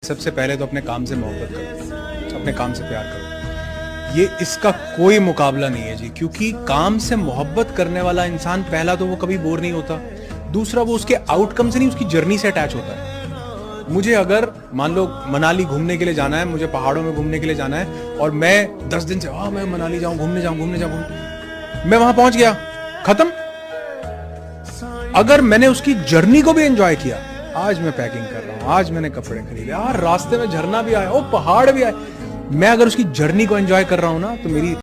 सबसे पहले तो अपने काम से मोहब्बत करो, अपने काम से प्यार करो। ये इसका कोई मुकाबला नहीं है जी, क्योंकि काम से मोहब्बत करने वाला इंसान पहला तो वो कभी बोर नहीं होता, दूसरा वो उसके आउटकम से नहीं उसकी जर्नी से अटैच होता है। मुझे अगर मान लो मनाली घूमने के लिए जाना है, मुझे पहाड़ों में घूमने के लिए जाना है और मैं 10 दिन से मैं मनाली जाऊं, घूमने जाऊं, मैं वहां पहुंच गया, खत्म। अगर मैंने उसकी जर्नी को भी एंजॉय किया, आज मैं पैकिंग कर रहा हूं, आज मैंने कपड़े खरीदे, यार रास्ते में झरना भी आया, ओ पहाड़ भी आए, मैं अगर उसकी जर्नी को एंजॉय कर रहा हूं ना, तो मेरी